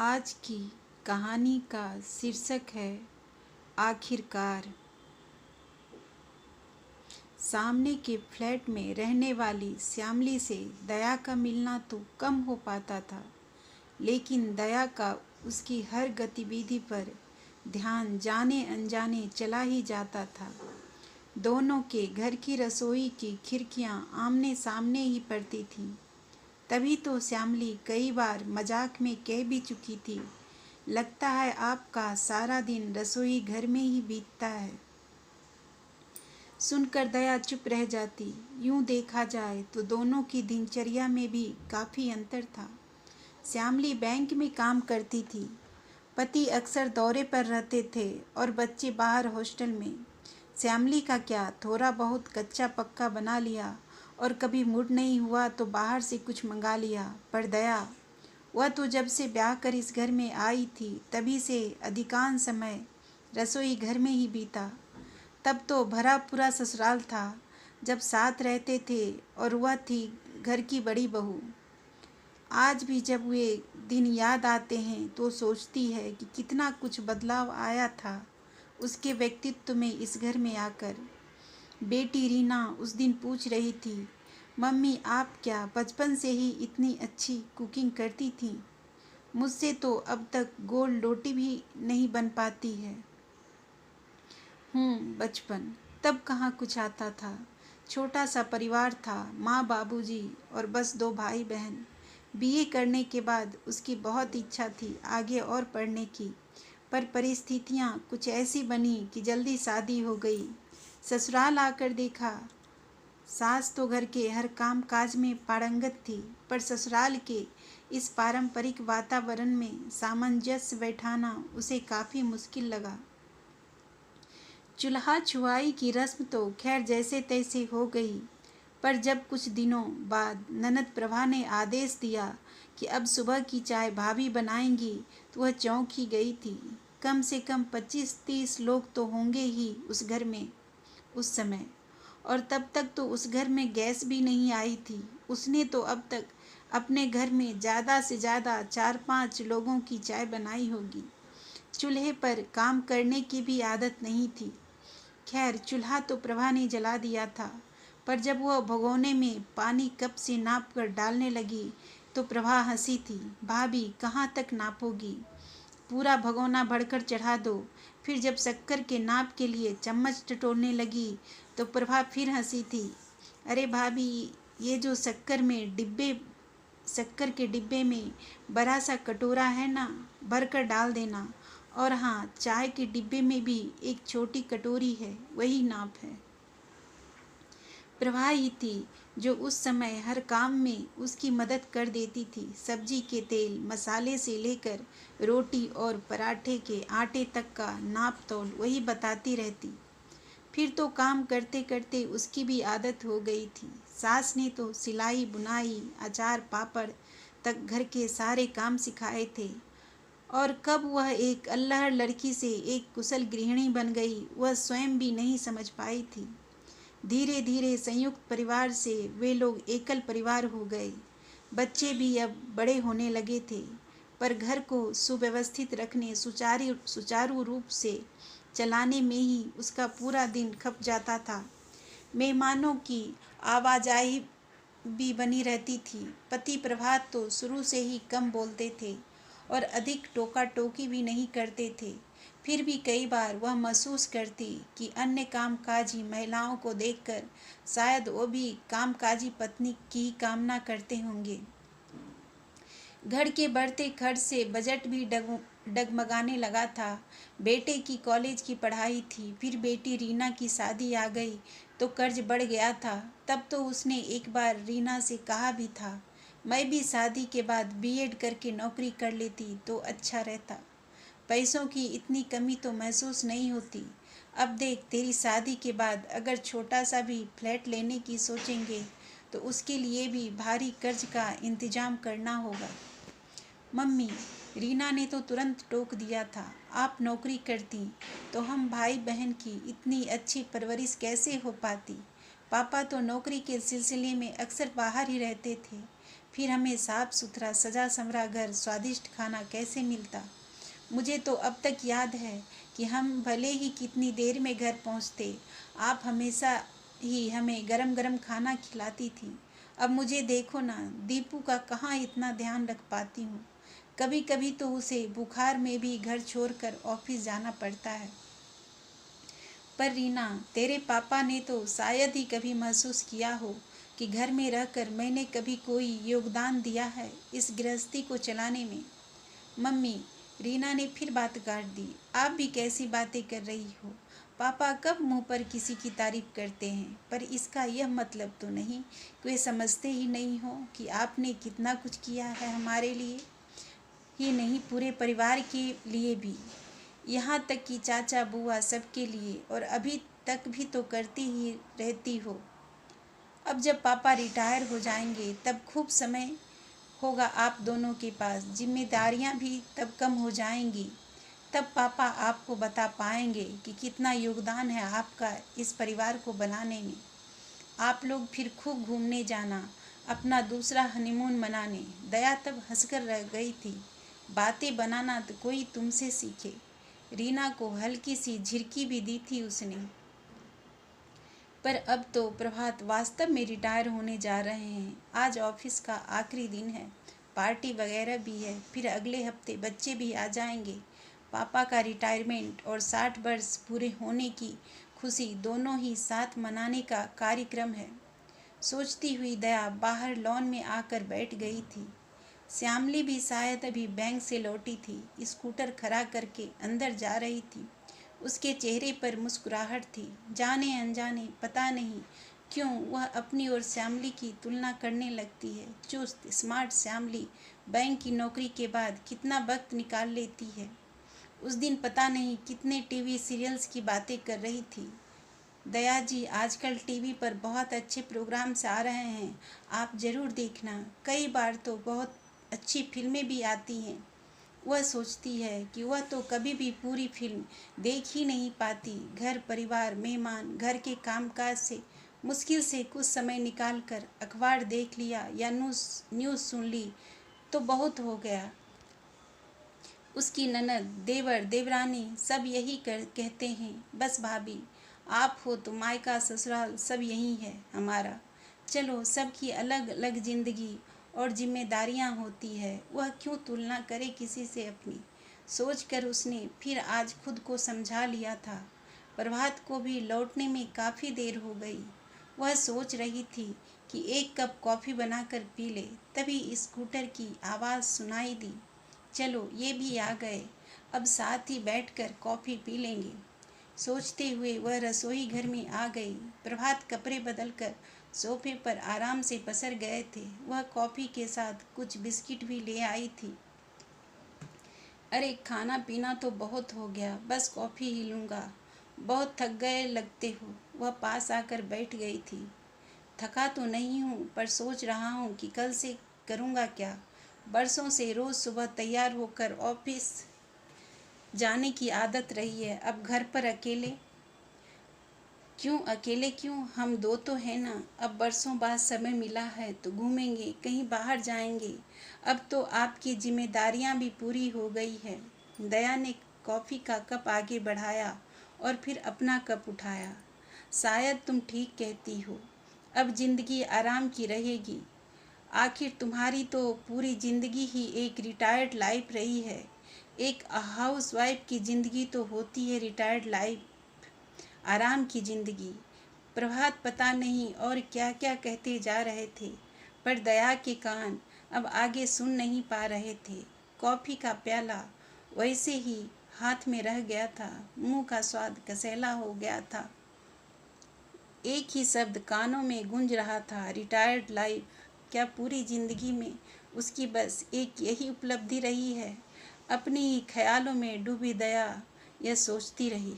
आज की कहानी का शीर्षक है आखिरकार। सामने के फ्लैट में रहने वाली श्यामली से दया का मिलना तो कम हो पाता था, लेकिन दया का उसकी हर गतिविधि पर ध्यान जाने अनजाने चला ही जाता था। दोनों के घर की रसोई की खिड़कियां आमने सामने ही पड़ती थीं। तभी तो श्यामली कई बार मजाक में कह भी चुकी थी, लगता है आपका सारा दिन रसोई घर में ही बीतता है। सुनकर दया चुप रह जाती। यूं देखा जाए तो दोनों की दिनचर्या में भी काफ़ी अंतर था। श्यामली बैंक में काम करती थी, पति अक्सर दौरे पर रहते थे और बच्चे बाहर हॉस्टल में। श्यामली का क्या, थोड़ा बहुत कच्चा पक्का बना लिया और कभी मूड नहीं हुआ तो बाहर से कुछ मंगा लिया। पर दया, वह तो जब से ब्याह कर इस घर में आई थी तभी से अधिकांश समय रसोई घर में ही बीता। तब तो भरा पूरा ससुराल था जब साथ रहते थे और वह थी घर की बड़ी बहू। आज भी जब वे दिन याद आते हैं तो सोचती है कि कितना कुछ बदलाव आया था उसके व्यक्तित्व में इस घर में आकर। बेटी रीना उस दिन पूछ रही थी, मम्मी आप क्या बचपन से ही इतनी अच्छी कुकिंग करती थी? मुझसे तो अब तक गोल रोटी भी नहीं बन पाती है। बचपन, तब कहाँ कुछ आता था। छोटा सा परिवार था, माँ बाबूजी और बस 2 भाई बहन। बीए करने के बाद उसकी बहुत इच्छा थी आगे और पढ़ने की, पर परिस्थितियाँ कुछ ऐसी बनी कि जल्दी शादी हो गई। ससुराल आकर देखा, सास तो घर के हर काम काज में पारंगत थी, पर ससुराल के इस पारंपरिक वातावरण में सामंजस्य बैठाना उसे काफ़ी मुश्किल लगा। चूल्हा छुआई की रस्म तो खैर जैसे तैसे हो गई, पर जब कुछ दिनों बाद ननद प्रभा ने आदेश दिया कि अब सुबह की चाय भाभी बनाएंगी तो वह चौंक ही गई थी। कम से कम 25-30 लोग तो होंगे ही उस घर में उस समय, और तब तक तो उस घर में गैस भी नहीं आई थी। उसने तो अब तक अपने घर में ज़्यादा से ज़्यादा 4-5 लोगों की चाय बनाई होगी। चूल्हे पर काम करने की भी आदत नहीं थी। खैर चूल्हा तो प्रभा ने जला दिया था, पर जब वह भगोने में पानी कप से नाप कर डालने लगी तो प्रभा हंसी थी। भाभी कहाँ तक नापोगी, पूरा भगोना भरकर चढ़ा दो। फिर जब शक्कर के नाप के लिए चम्मच टटोलने लगी तो प्रभा फिर हंसी थी। अरे भाभी, ये जो शक्कर के डिब्बे में बड़ा सा कटोरा है ना, भर कर डाल देना। और हाँ, चाय के डिब्बे में भी एक छोटी कटोरी है, वही नाप है। प्रभा ही थी जो उस समय हर काम में उसकी मदद कर देती थी। सब्जी के तेल मसाले से लेकर रोटी और पराठे के आटे तक का नाप तौल वही बताती रहती। फिर तो काम करते करते उसकी भी आदत हो गई थी। सास ने तो सिलाई बुनाई अचार पापड़ तक घर के सारे काम सिखाए थे, और कब वह एक अल्लहड़ लड़की से एक कुशल गृहिणी बन गई वह स्वयं भी नहीं समझ पाई थी। धीरे धीरे संयुक्त परिवार से वे लोग एकल परिवार हो गए। बच्चे भी अब बड़े होने लगे थे, पर घर को सुव्यवस्थित रखने सुचारू रूप से चलाने में ही उसका पूरा दिन खप जाता था। मेहमानों की आवाजाही भी बनी रहती थी। पति प्रभात तो शुरू से ही कम बोलते थे और अधिक टोका टोकी भी नहीं करते थे। फिर भी कई बार वह महसूस करती कि अन्य कामकाजी महिलाओं को देखकर शायद वो भी कामकाजी पत्नी की कामना करते होंगे। घर के बढ़ते खर्च से बजट भी डगमगाने लगा था। बेटे की कॉलेज की पढ़ाई थी, फिर बेटी रीना की शादी आ गई तो कर्ज बढ़ गया था। तब तो उसने एक बार रीना से कहा भी था, मैं भी शादी के बाद बीएड करके नौकरी कर लेती तो अच्छा रहता, पैसों की इतनी कमी तो महसूस नहीं होती। अब देख, तेरी शादी के बाद अगर छोटा सा भी फ्लैट लेने की सोचेंगे तो उसके लिए भी भारी कर्ज का इंतजाम करना होगा। मम्मी, रीना ने तो तुरंत टोक दिया था, आप नौकरी करती तो हम भाई बहन की इतनी अच्छी परवरिश कैसे हो पाती? पापा तो नौकरी के सिलसिले में अक्सर बाहर ही रहते थे, फिर हमें साफ सुथरा सजा संवरा घर, स्वादिष्ट खाना कैसे मिलता। मुझे तो अब तक याद है कि हम भले ही कितनी देर में घर पहुंचते, आप हमेशा ही हमें गरम गरम खाना खिलाती थी। अब मुझे देखो ना, दीपू का कहाँ इतना ध्यान रख पाती हूँ। कभी कभी तो उसे बुखार में भी घर छोड़कर ऑफिस जाना पड़ता है। पर रीना, तेरे पापा ने तो शायद ही कभी महसूस किया हो कि घर में रहकर मैंने कभी कोई योगदान दिया है इस गृहस्थी को चलाने में। मम्मी, रीना ने फिर बात काट दी, आप भी कैसी बातें कर रही हो। पापा कब मुंह पर किसी की तारीफ करते हैं, पर इसका यह मतलब तो नहीं कि वे समझते ही नहीं हो कि आपने कितना कुछ किया है हमारे लिए ही नहीं, पूरे परिवार के लिए भी। यहाँ तक कि चाचा बुआ सबके लिए, और अभी तक भी तो करती ही रहती हो। अब जब पापा रिटायर हो जाएंगे तब खूब समय होगा आप दोनों के पास, जिम्मेदारियाँ भी तब कम हो जाएंगी। तब पापा आपको बता पाएंगे कि कितना योगदान है आपका इस परिवार को बनाने में। आप लोग फिर खूब घूमने जाना, अपना दूसरा हनीमून मनाने। दया तब हंसकर रह गई थी। बातें बनाना तो कोई तुमसे सीखे। रीना को हल्की सी झिड़की भी दी थी उसने। पर अब तो प्रभात वास्तव में रिटायर होने जा रहे हैं। आज ऑफिस का आखिरी दिन है, पार्टी वगैरह भी है, फिर अगले हफ्ते बच्चे भी आ जाएंगे। पापा का रिटायरमेंट और 60 वर्ष पूरे होने की खुशी दोनों ही साथ मनाने का कार्यक्रम है। सोचती हुई दया बाहर लॉन में आकर बैठ गई थी। श्यामली भी शायद अभी बैंक से लौटी थी, स्कूटर खड़ा करके अंदर जा रही थी। उसके चेहरे पर मुस्कुराहट थी। जाने अनजाने पता नहीं क्यों वह अपनी और श्यामली की तुलना करने लगती है। चुस्त स्मार्ट श्यामली बैंक की नौकरी के बाद कितना वक्त निकाल लेती है। उस दिन पता नहीं कितने टीवी सीरियल्स की बातें कर रही थी। दया जी, आजकल टीवी पर बहुत अच्छे प्रोग्राम्स आ रहे हैं, आप ज़रूर देखना। कई बार तो बहुत अच्छी फिल्में भी आती हैं। वह सोचती है कि वह तो कभी भी पूरी फिल्म देख ही नहीं पाती। घर परिवार मेहमान घर के कामकाज से मुश्किल से कुछ समय निकाल कर अखबार देख लिया या न्यूज़ सुन ली तो बहुत हो गया। उसकी ननद देवर देवरानी सब यही कहते हैं, बस भाभी आप हो तो मायका ससुराल सब यही है हमारा। चलो, सबकी अलग अलग जिंदगी और जिम्मेदारियां होती है, वह क्यों तुलना करे किसी से अपनी। सोचकर उसने फिर आज खुद को समझा लिया था। प्रभात को भी लौटने में काफ़ी देर हो गई। वह सोच रही थी कि एक कप कॉफ़ी बनाकर पी ले, तभी स्कूटर की आवाज़ सुनाई दी। चलो, ये भी आ गए, अब साथ ही बैठकर कॉफ़ी पी लेंगे। सोचते हुए वह रसोई घर में आ गई। प्रभात कपड़े बदलकर सोफे पर आराम से पसर गए थे। वह कॉफ़ी के साथ कुछ बिस्किट भी ले आई थी। अरे, खाना पीना तो बहुत हो गया, बस कॉफ़ी ही लूँगा। बहुत थक गए लगते हो। वह पास आकर बैठ गई थी। थका तो नहीं हूँ, पर सोच रहा हूँ कि कल से करूँगा क्या। बरसों से रोज़ सुबह तैयार होकर ऑफिस जाने की आदत रही है, अब घर पर अकेले क्यों, हम दो तो हैं ना। अब बरसों बाद समय मिला है तो घूमेंगे, कहीं बाहर जाएंगे। अब तो आपकी जिम्मेदारियां भी पूरी हो गई है। दया ने कॉफ़ी का कप आगे बढ़ाया और फिर अपना कप उठाया। शायद तुम ठीक कहती हो, अब जिंदगी आराम की रहेगी। आखिर तुम्हारी तो पूरी ज़िंदगी ही एक रिटायर्ड लाइफ रही है। एक हाउसवाइफ की ज़िंदगी तो होती है रिटायर्ड लाइफ, आराम की ज़िंदगी। प्रभात पता नहीं और क्या क्या कहते जा रहे थे, पर दया के कान अब आगे सुन नहीं पा रहे थे। कॉफ़ी का प्याला वैसे ही हाथ में रह गया था, मुंह का स्वाद कसैला हो गया था। एक ही शब्द कानों में गूंज रहा था, रिटायर्ड लाइफ। क्या पूरी ज़िंदगी में उसकी बस एक यही उपलब्धि रही है। अपनी ही ख्यालों में डूबी दया यह सोचती रही।